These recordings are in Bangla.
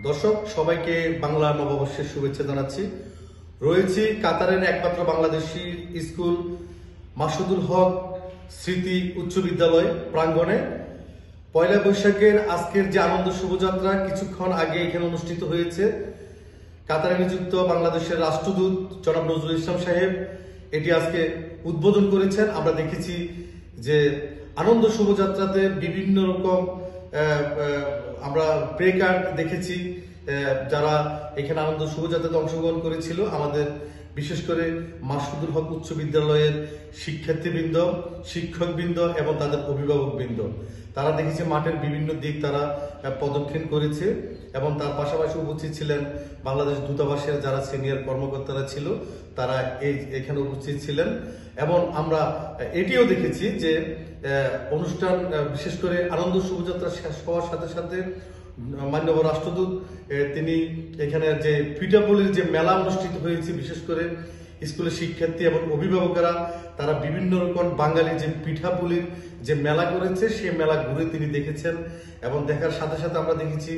দর্শক সবাইকে বাংলা নববর্ষের শুভেচ্ছা জানাচ্ছি। রয়েছি কাতারের একমাত্র বাংলাদেশি স্কুল মাসুদুল হক স্মৃতি উচ্চ বিদ্যালয় প্রাঙ্গণে। পয়লা বৈশাখের আজকের যে আনন্দ শুভযাত্রা কিছুক্ষণ আগে এখানে অনুষ্ঠিত হয়েছে। কাতারে নিযুক্ত বাংলাদেশের রাষ্ট্রদূত জনাব নজরুল ইসলাম সাহেব এটি আজকে উদ্বোধন করেছেন। আমরা দেখেছি যে আনন্দ শুভযাত্রাতে বিভিন্ন রকম আমরা প্লে কার্ড দেখেছি যারা এখানে আনন্দ শুভযাত্রাতে অংশগ্রহণ করেছিল। আমাদের বিশেষ করে মাসুদুল হক উচ্চ বিদ্যালয়ের শিক্ষার্থীবৃন্দ, শিক্ষকবৃন্দ এবং তাদের অভিভাবকবৃন্দ, তারা দেখেছে মাঠের বিভিন্ন দিক তারা প্রদক্ষিণ করেছে এবং তার পাশাপাশি উপস্থিত ছিলেন বাংলাদেশ দূতাবাসের যারা সিনিয়র কর্মকর্তারা ছিল, তারা এখানে উপস্থিত ছিলেন। এবং আমরা এটিও দেখেছি যে অনুষ্ঠান বিশেষ করে আনন্দ শুভযাত্রা শেষ হওয়ার সাথে সাথে মাননীয় রাষ্ট্রদূত তিনি এখানে যে পিঠাপুলির যে মেলা অনুষ্ঠিত হয়েছে, বিশেষ করে স্কুলের শিক্ষার্থী এবং অভিভাবকেরা তারা বিভিন্ন রকম বাঙালি যে পিঠাপুলির যে মেলা করেছে সেই মেলা ঘুরে তিনি দেখেছেন এবং দেখার সাথে সাথে আমরা দেখেছি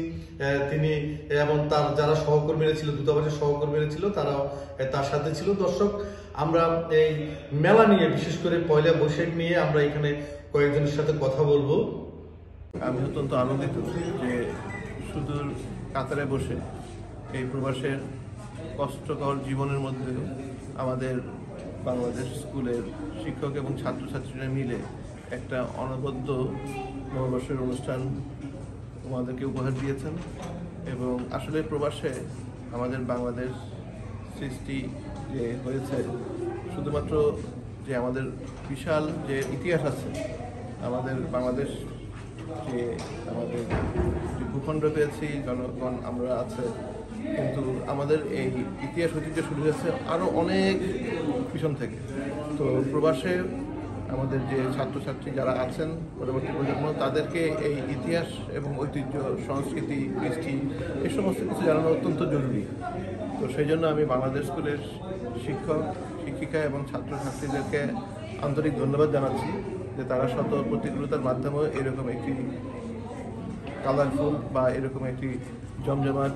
তিনি এবং তার যারা সহকর্মীরা ছিল, দূতাবাসের সহকর্মীরা ছিল, তারাও তার সাথে ছিল। দর্শক, আমরা এই মেলা নিয়ে বিশেষ করে পয়লা বৈশাখ নিয়ে আমরা এখানে কয়েকজনের সাথে কথা বলবো। আমি অত্যন্ত আনন্দিত যে সুদূর কাতারে বসে এই প্রবাসের কষ্টকর জীবনের মধ্যে আমাদের বাংলাদেশ স্কুলের শিক্ষক এবং ছাত্রছাত্রীরা মিলে একটা অনবদ্য নববর্ষের অনুষ্ঠান আমাদেরকে উপহার দিয়েছেন। এবং আসলে প্রবাসে আমাদের বাংলাদেশ সৃষ্টি যে হয়েছে শুধুমাত্র যে আমাদের বিশাল যে ইতিহাস আছে, আমাদের বাংলাদেশ যে আমাদের যে ভূখণ্ড পেয়েছি, জনগণ আমরা আছে, কিন্তু আমাদের এই ইতিহাস ঐতিহ্য শুরু হয়েছে আরও অনেক পিছন থেকে। তো প্রবাসে আমাদের যে ছাত্রছাত্রী যারা আছেন, পরবর্তী প্রজন্ম, তাদেরকে এই ইতিহাস এবং ঐতিহ্য, সংস্কৃতি, কৃষ্টি এই সমস্ত কিছু জানানো অত্যন্ত জরুরি। তো সেই জন্য আমি বাংলাদেশ স্কুলের শিক্ষক, শিক্ষিকা এবং ছাত্রছাত্রীদেরকে আন্তরিক ধন্যবাদ জানাচ্ছি যে তারা শত প্রতিকূলতার মাধ্যমেও এরকম একটি কালারফুল বা এরকম একটি জমজমাট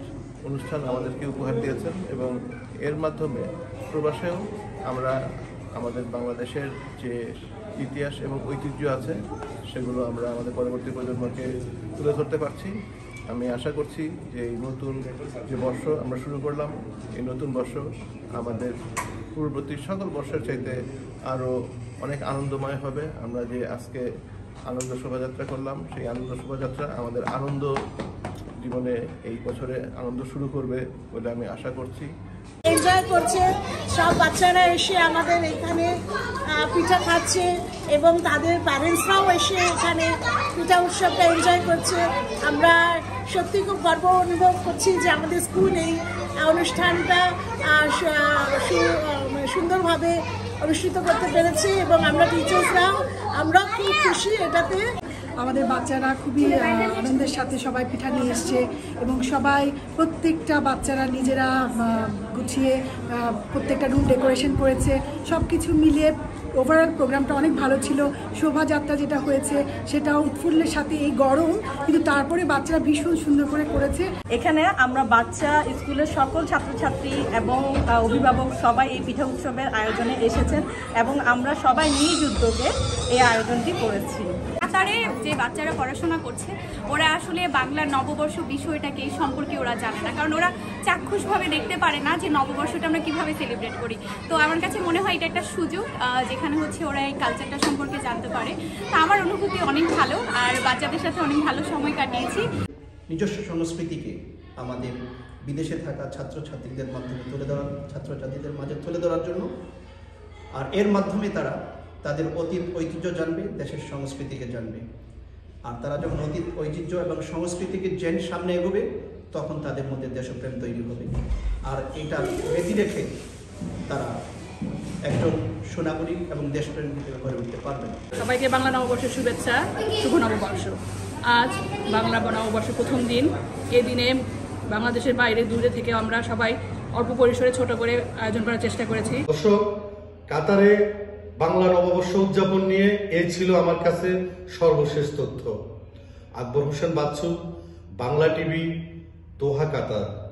অনুষ্ঠান আমাদেরকে উপহার দিয়েছেন। এবং এর মাধ্যমে প্রবাসেও আমরা আমাদের বাংলাদেশের যে ইতিহাস এবং ঐতিহ্য আছে সেগুলো আমরা আমাদের পরবর্তী প্রজন্মকে তুলে ধরতে পারছি। আমি আশা করছি যে এই নতুন যে বর্ষ আমরা শুরু করলাম, এই নতুন বর্ষ আমাদের পূর্ববর্তী সকল বর্ষের চাইতে আরও অনেক আনন্দময় হবে। আমরা যে আজকে আনন্দ শোভাযাত্রা করলাম, সেই আনন্দ শোভাযাত্রা আমাদের আনন্দ জীবনে এই বছরে আনন্দ শুরু করবে বলে আমি আশা করছি। এনজয় করছে সব বাচ্চারা এসে আমাদের এখানে পিঠা খাচ্ছে এবং তাদের প্যারেন্টসরাও এসে এখানে পিঠা উৎসবটা এনজয় করছে। আমরা সত্যি খুব গর্ব অনুভব করছি যে আমাদের স্কুল এই অনুষ্ঠানটা সুন্দরভাবে অনুষ্ঠিত করতে পেরেছে এবং আমরা টিচার্সরাও আমরা খুব খুশি এটাতে। আমাদের বাচ্চারা খুবই আনন্দের সাথে সবাই পিঠা নিয়ে এসছে এবং সবাই প্রত্যেকটা বাচ্চারা নিজেরা গুছিয়ে প্রত্যেকটা রুম ডেকোরেশন করেছে। সব কিছু মিলিয়ে ওভারঅল প্রোগ্রামটা অনেক ভালো ছিল। শোভাযাত্রা যেটা হয়েছে সেটাও উৎফুল্লের সাথে, এই গরম কিন্তু তারপরে বাচ্চারা ভীষণ সুন্দর করে করেছে। এখানে আমরা বাচ্চা, স্কুলের সকল ছাত্রছাত্রী এবং অভিভাবক সবাই এই পিঠা উৎসবের আয়োজনে এসেছেন এবং আমরা সবাই নিজ উদ্যোগে এই আয়োজনটি করেছি। কাতারে যে বাচ্চারা পড়াশোনা করছে ওরা আসলে বাংলার নববর্ষ বিষয়টাকে এই সম্পর্কে ওরা জানে না, কারণ ওরা চাক্ষুষভাবে দেখতে পারে না যে নববর্ষটা আমরা কিভাবে সেলিব্রেট করি। তো আমার কাছে মনে হয় এটা একটা সুযোগ যেখানে হচ্ছে ওরা এই কালচারটা সম্পর্কে জানতে পারে। তো আমার অনুভূতি অনেক ভালো, আর বাচ্চাদের সাথে অনেক ভালো সময় কাটিয়েছি। নিজস্ব সংস্কৃতিকে আমাদের বিদেশে থাকা ছাত্রছাত্রীদের মাধ্যমে ছাত্রছাত্রীদের মাঝে তুলে ধরার জন্য, আর এর মাধ্যমে তারা তাদের অতীত ঐতিহ্য জানবে, দেশের সংস্কৃতিকে জানবে। আর তারা যখন অতীত ঐতিহ্য এবং সংস্কৃতিকে জেনে সামনে এগোবে তখন তাদের মধ্যে দেশপ্রেম তৈরি হবে। আর এটা মেধি রেখে তারা একজন সুনাগরিক এবং দেশপ্রেম হিসেবে গড়ে উঠতে পারবেন। সবাইকে বাংলা নববর্ষের শুভেচ্ছা, শুভ নববর্ষ। আজ বাংলা নববর্ষের প্রথম দিন। এই দিনে বাংলাদেশের বাইরে দূরে থেকে আমরা সবাই অল্প পরিসরে ছোট করে আয়োজন করার চেষ্টা করেছি। দর্শক, কাতারে বাংলা নববর্ষ উদযাপন নিয়ে এই ছিল আমার কাছে সর্বশেষ তথ্য। আকবর হোসেন বাচ্চু, বাংলা টিভি, দোহা কাতার।